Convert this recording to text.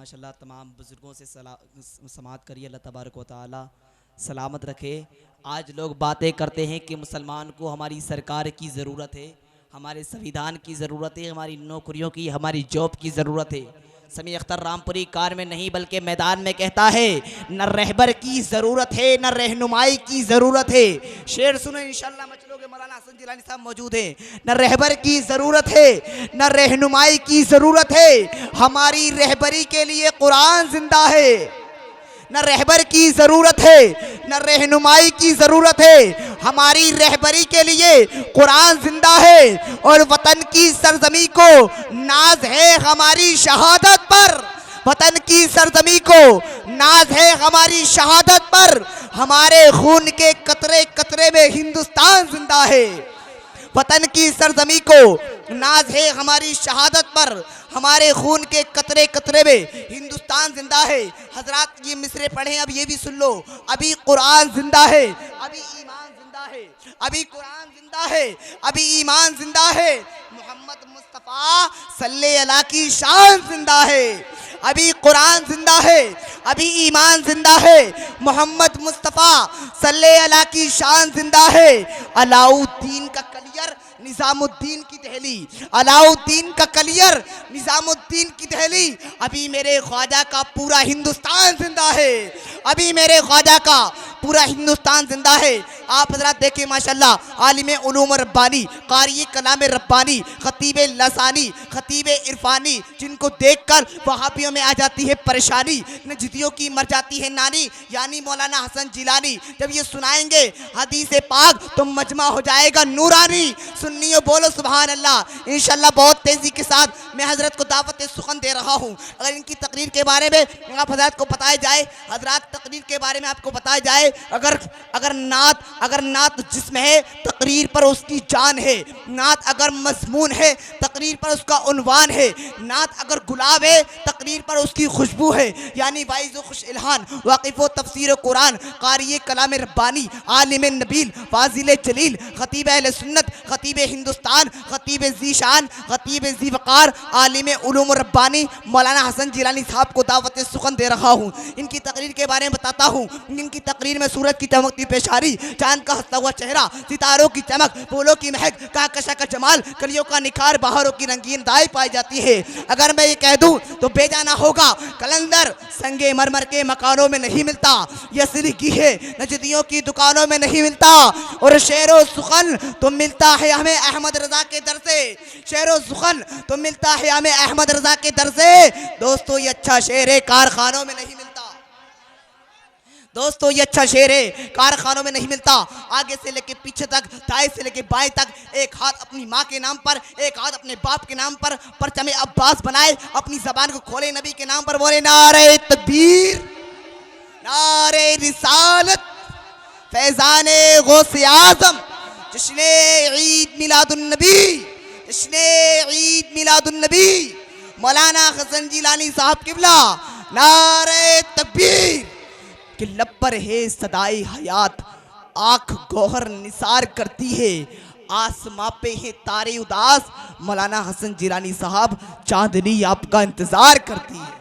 माशाल्लाह तमाम बुज़ुर्गों से समाअत करिए। अल्लाह तबारक व तआला सलामत रखे। आज लोग बातें करते हैं कि मुसलमान को हमारी सरकार की ज़रूरत है, हमारे संविधान की ज़रूरत है, हमारी नौकरियों की, हमारी जॉब की ज़रूरत है। समी अख्तर रामपुरी कार में नहीं बल्कि मैदान में कहता है, न रहबर की ज़रूरत है न रहनुमाई की ज़रूरत है। शेर सुनो इंशाअल्लाह मचलोगे। मौलाना हसन जिलानी साहब मौजूद हैं। न रहबर की ज़रूरत है न रहनुमाई की ज़रूरत है, हमारी रहबरी के लिए कुरान जिंदा है। न रहबर की ज़रूरत है न रहनुमाई की ज़रूरत है, हमारी रहबरी के लिए कुरान जिंदा है। और वतन की सरजमी को नाज है हमारी शहादत पर, वतन की सरजमी को नाज है हमारी शहादत पर, हमारे खून के कतरे कतरे में हिंदुस्तान जिंदा है। वतन की सरजमी को नाज है हमारी शहादत पर, हमारे खून के कतरे कतरे में हिंदुस्तान जिंदा है। हजरात ये मिसरे पढ़े, अब ये भी सुन लो। अभी कुरान जिंदा है, अभी ईमान जिंदा है, अभी कुरान जिंदा है, अभी ईमान जिंदा है। मोहम्मद मुस्तफ़ा सल्लल्लाहु अलैहि की शान जिंदा है। अभी कुरान जिंदा है, अभी ईमान जिंदा है। मोहम्मद मुस्तफ़ा सल्लल्लाहु अलैहि की शान जिंदा है। अलाउद्दीन का कलियर निज़ामुद्दीन की दहली, अलाउद्दीन का कलियर निज़ामुद्दीन की दहली। अभी मेरे ख्वाजा का पूरा हिंदुस्तान जिंदा है, अभी मेरे ख्वाजा का पूरा हिंदुस्तान जिंदा है। आप हजरात देखें माशाल्लाह, आलिम उलूम रब्बानी, कारी कलाम रब्बानी, खतीब लसानी, खतीब इरफानी, जिनको देखकर वहाबियों में आ जाती है परेशानी, नजदियों की मर जाती है नानी, यानी मौलाना हसन जिलानी। जब ये सुनाएंगे हदीस पाक तो मजमा हो जाएगा नूरानी। सुन्नियों बोलो सुभान अल्लाह। इंशाल्लाह बहुत तेजी के साथ मैं हजरत को दावत सुखन दे रहा हूँ। अगर इनकी तकरीर के बारे में आप हजरत को बताया जाए, हजरत तकरीर के बारे में आपको बताया जाए, अगर नात जिस्म है तकरीर पर उसकी जान है, नात अगर मजमून है तकरीर पर उसका उन्वान है, नात अगर गुलाब है तकरीर पर उसकी खुशबू है। यानी वाइज़ व खुश इल्हान, वाकिफ़ व तफसीर कुरान, कारी कलाम रब्बानी, आलिम नबील, फाजिल जलील, खतीब अहले सुन्नत, खतीब हिंदुस्तान, खतीब ज़ीशान, खतीब ज़ीवकार, आलिम उलूम रब्बानी मौलाना हसन जिलानी साहब को दावत सुखन दे रहा हूँ। इनकी तकरीर के बारे में बताता हूँ। इनकी तकरीर में सूरज की चमकती पेशारी, चांद का हंसता हुआ चेहरा, सितारों की चमक, फूलों की महक, कहकशा का जमाल, कलियों का निखार, बहारों की रंगीन दाई पाई जाती है। अगर मैं ये कह दूं तो बेजाना होगा, कलंदर संगे मरमर के मकानों में नहीं मिलता, यह सिरकी है नजदियों की दुकानों में नहीं मिलता। और शेरो सुखन तो मिलता है हमें अहमद रजा के दर से, शेरो सुखन तो मिलता है हमें अहमद रजा के दर से। दोस्तों ये अच्छा शेर है, कारखानों में नहीं मिलता। दोस्तों ये अच्छा शेर है, कारखानों में नहीं मिलता। आगे से लेके पीछे तक, दाएं से लेके बाएं तक, एक हाथ अपनी माँ के नाम पर, एक हाथ अपने बाप के नाम पर, परचम अब्बास बनाए, अपनी जबान को खोले, नबी के नाम पर बोले नारे तकबीर, नारे रिसालत, फैजाने गौसे आजम, जश्ने ईद मिलादुन नबी, जश्ने ईद मिलादुन नबी, मौलाना हसन जिलानी साहब किबला, नारे तकबीर। कि लब पर है सदाई हयात, आँख गौहर निसार करती है, आसमां पे है तारे उदास, मौलाना हसन जिलानी साहब चांदनी आपका इंतजार करती है।